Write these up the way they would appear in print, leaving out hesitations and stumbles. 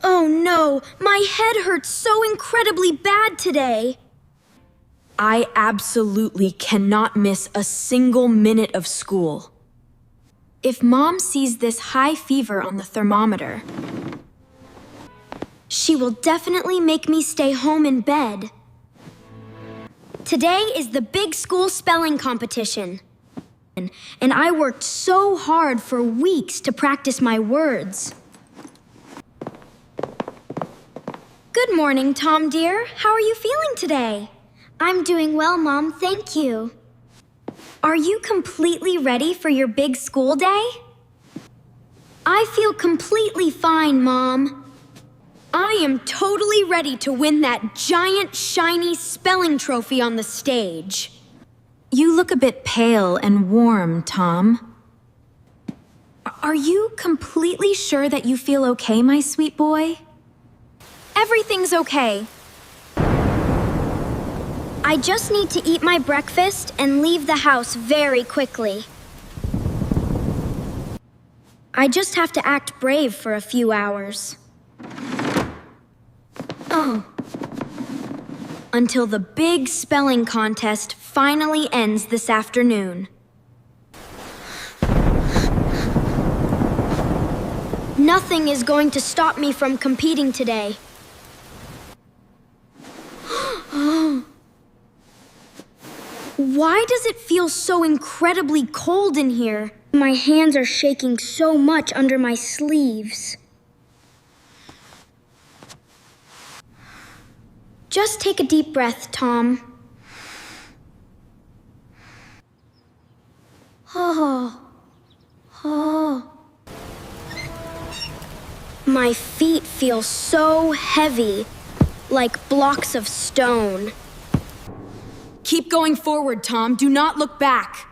Oh no, my head hurts so incredibly bad today. I absolutely cannot miss a single minute of school. If Mom sees this high fever on the thermometer, she will definitely make me stay home in bed. Today is the big school spelling competition. And I worked so hard for weeks to practice my words. Good morning, Tom dear. How are you feeling today? I'm doing well, Mom, thank you. Are you completely ready for your big school day? I feel completely fine, Mom. I am totally ready to win that giant, shiny spelling trophy on the stage. You look a bit pale and warm, Tom. Are you completely sure that you feel okay, my sweet boy? Everything's okay. I just need to eat my breakfast and leave the house very quickly. I just have to act brave for a few hours. Until the big spelling contest finally ends this afternoon. Nothing is going to stop me from competing today. Why does it feel so incredibly cold in here? My hands are shaking so much under my sleeves. Just take a deep breath, Tom. My feet feel so heavy, like blocks of stone. Keep going forward, Tom. Do not look back.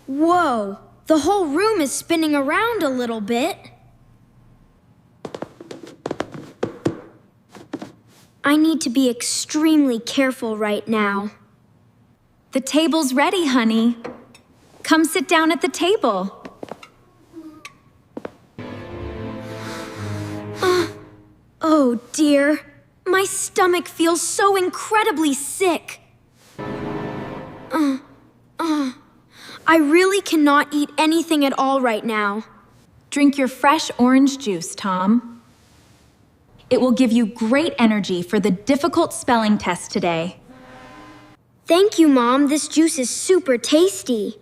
Whoa, the whole room is spinning around a little bit. I need to be extremely careful right now. The table's ready, honey. Come sit down at the table. Oh dear, my stomach feels so incredibly sick. I really cannot eat anything at all right now. Drink your fresh orange juice, Tom. It will give you great energy for the difficult spelling test today. Thank you, Mom. This juice is super tasty.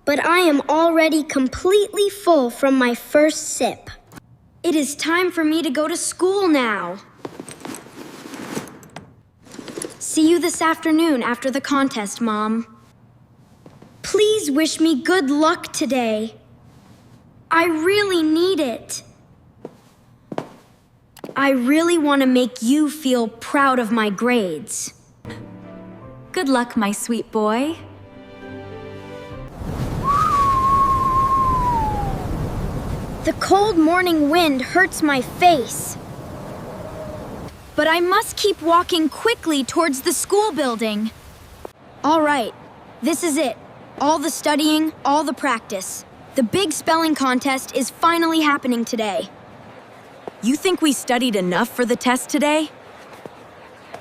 But I am already completely full from my first sip. It is time for me to go to school now. See you this afternoon after the contest, Mom. Please wish me good luck today. I really need it. I really want to make you feel proud of my grades. Good luck, my sweet boy. The cold morning wind hurts my face. But I must keep walking quickly towards the school building. All right, this is it. All the studying, all the practice. The big spelling contest is finally happening today. You think we studied enough for the test today?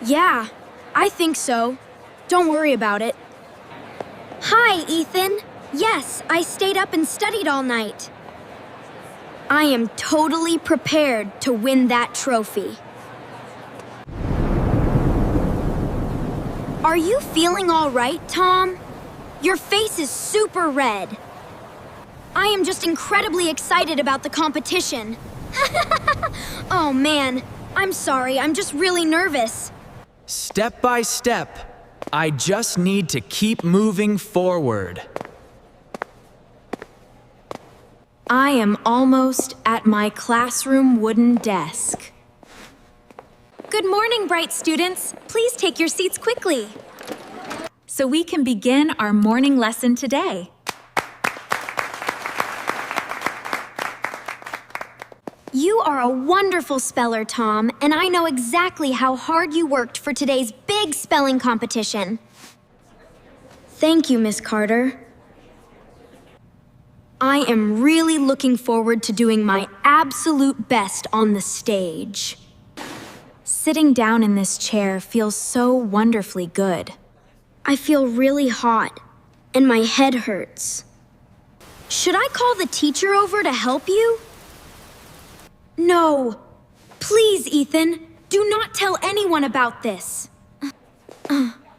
Yeah, I think so. Don't worry about it. Hi, Ethan. Yes, I stayed up and studied all night. I am totally prepared to win that trophy. Are you feeling all right, Tom? Your face is super red. I am just incredibly excited about the competition. Oh man, I'm sorry, I'm just really nervous. Step by step, I just need to keep moving forward. I am almost at my classroom wooden desk. Good morning, bright students. Please take your seats quickly, so we can begin our morning lesson today. You are a wonderful speller, Tom, and I know exactly how hard you worked for today's big spelling competition. Thank you, Miss Carter. I am really looking forward to doing my absolute best on the stage. Sitting down in this chair feels so wonderfully good. I feel really hot, and my head hurts. Should I call the teacher over to help you? No. Please, Ethan, do not tell anyone about this.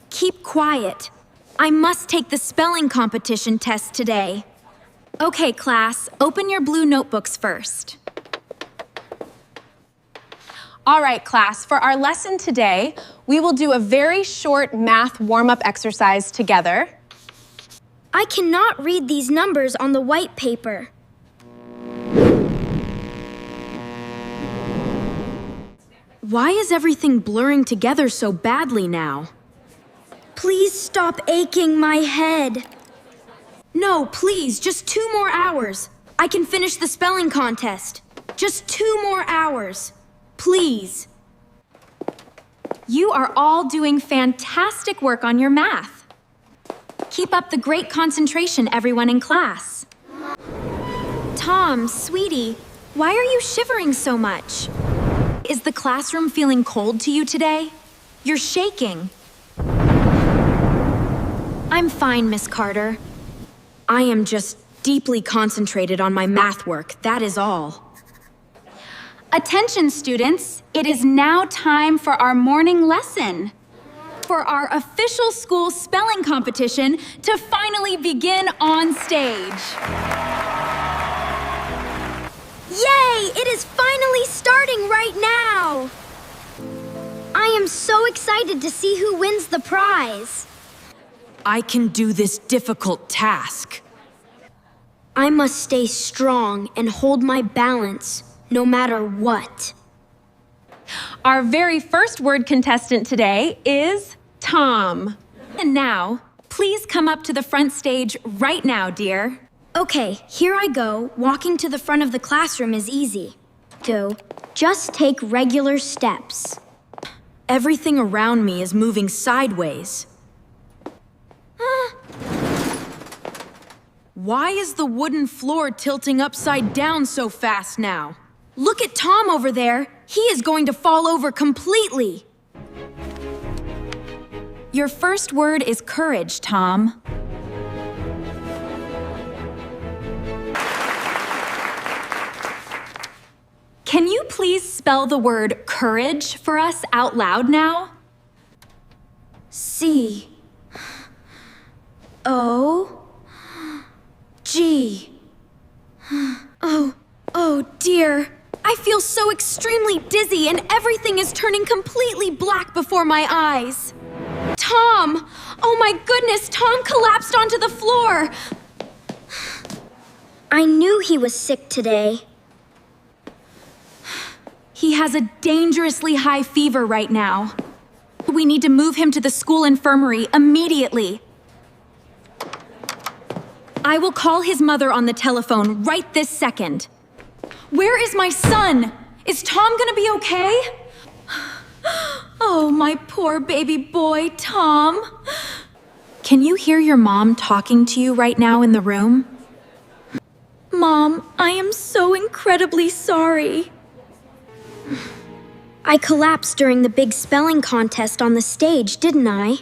Keep quiet. I must take the spelling competition test today. Okay, class, open your blue notebooks first. All right, class, for our lesson today, we will do a very short math warm-up exercise together. I cannot read these numbers on the white paper. Why is everything blurring together so badly now? Please stop aching my head. No, please, just 2 more hours. I can finish the spelling contest. Just 2 more hours. Please. You are all doing fantastic work on your math. Keep up the great concentration, everyone in class. Tom, sweetie, why are you shivering so much? Is the classroom feeling cold to you today? You're shaking. I'm fine, Miss Carter. I am just deeply concentrated on my math work, that is all. Attention, students. It is now time for our morning lesson. For our official school spelling competition to finally begin on stage. Yay! It is finally starting right now! I am so excited to see who wins the prize. I can do this difficult task. I must stay strong and hold my balance, no matter what. Our very first word contestant today is Tom. And now, please come up to the front stage right now, dear. Okay, here I go. Walking to the front of the classroom is easy. Just take regular steps. Everything around me is moving sideways. Why is the wooden floor tilting upside down so fast now? Look at Tom over there. He is going to fall over completely. Your first word is courage, Tom. Can you please spell the word courage for us out loud now? C-O-G. Oh dear. I feel so extremely dizzy and everything is turning completely black before my eyes. Tom! Oh my goodness, Tom collapsed onto the floor! I knew he was sick today. He has a dangerously high fever right now. We need to move him to the school infirmary immediately. I will call his mother on the telephone right this second. Where is my son? Is Tom gonna be okay? Oh, my poor baby boy, Tom. Can you hear your mom talking to you right now in the room? Mom, I am so incredibly sorry. I collapsed during the big spelling contest on the stage, didn't I?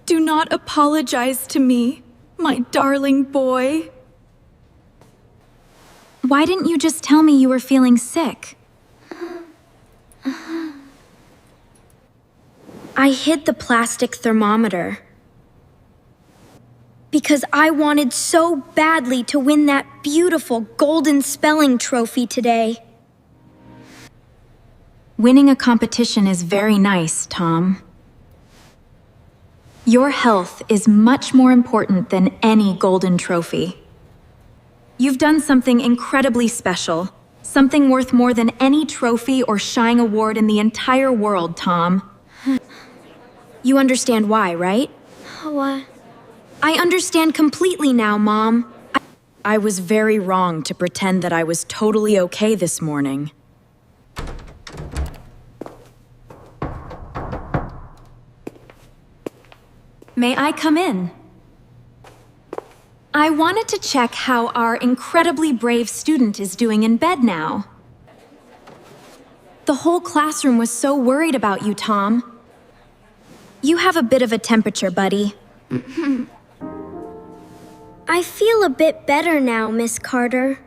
Do not apologize to me, my darling boy. Why didn't you just tell me you were feeling sick? I hid the plastic thermometer because I wanted so badly to win that beautiful golden spelling trophy today. Winning a competition is very nice, Tom. Your health is much more important than any golden trophy. You've done something incredibly special, something worth more than any trophy or shine award in the entire world, Tom. You understand why, right? What? I understand completely now, Mom. I was very wrong to pretend that I was totally okay this morning. May I come in? I wanted to check how our incredibly brave student is doing in bed now. The whole classroom was so worried about you, Tom. You have a bit of a temperature, buddy. I feel a bit better now, Miss Carter.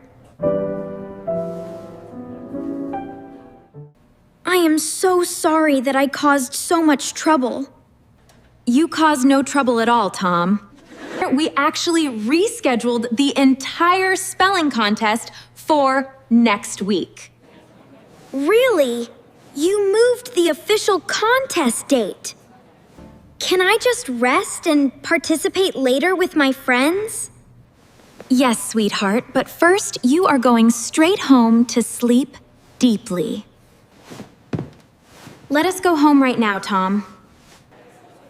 I am so sorry that I caused so much trouble. You caused no trouble at all, Tom. We actually rescheduled the entire spelling contest for next week. Really? You moved the official contest date. Can I just rest and participate later with my friends? Yes, sweetheart, but first you are going straight home to sleep deeply. Let us go home right now, Tom.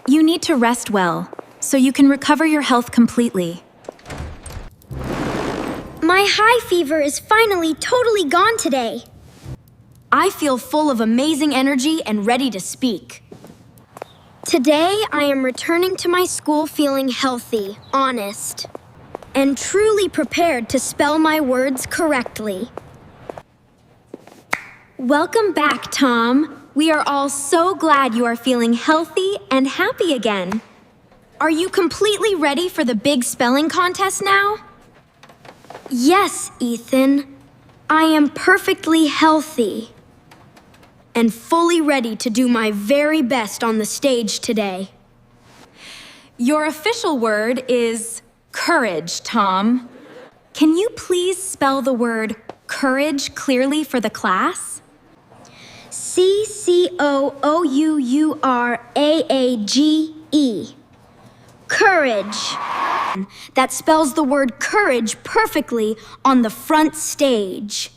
You need to rest well, so you can recover your health completely. My high fever is finally totally gone today. I feel full of amazing energy and ready to speak. Today, I am returning to my school feeling healthy, honest, and truly prepared to spell my words correctly. Welcome back, Tom. We are all so glad you are feeling healthy and happy again. Are you completely ready for the big spelling contest now? Yes, Ethan. I am perfectly healthy and fully ready to do my very best on the stage today. Your official word is courage, Tom. Can you please spell the word courage clearly for the class? C-C-O-O-U-U-R-A-A-G-E. Courage. That spells the word courage perfectly on the front stage.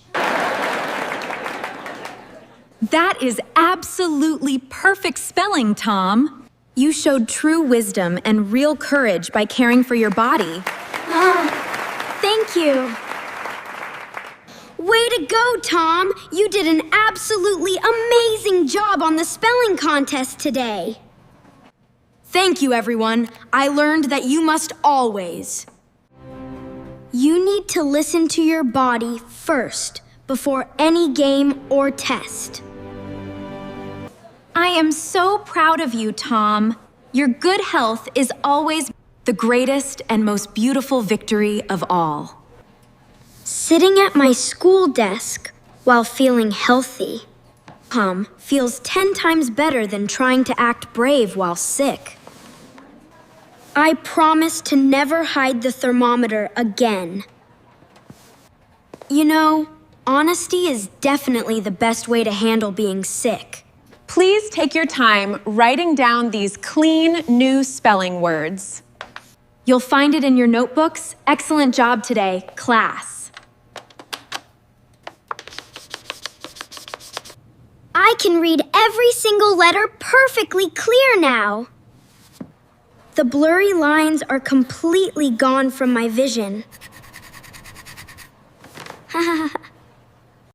That is absolutely perfect spelling, Tom. You showed true wisdom and real courage by caring for your body. Thank you. Way to go, Tom! You did an absolutely amazing job on the spelling contest today. Thank you, everyone. I learned that you must always. You need to listen to your body first before any game or test. I am so proud of you, Tom. Your good health is always the greatest and most beautiful victory of all. Sitting at my school desk while feeling healthy, feels 10 times better than trying to act brave while sick. I promise to never hide the thermometer again. You know, honesty is definitely the best way to handle being sick. Please take your time writing down these clean, new spelling words. You'll find it in your notebooks. Excellent job today, class. I can read every single letter perfectly clear now. The blurry lines are completely gone from my vision.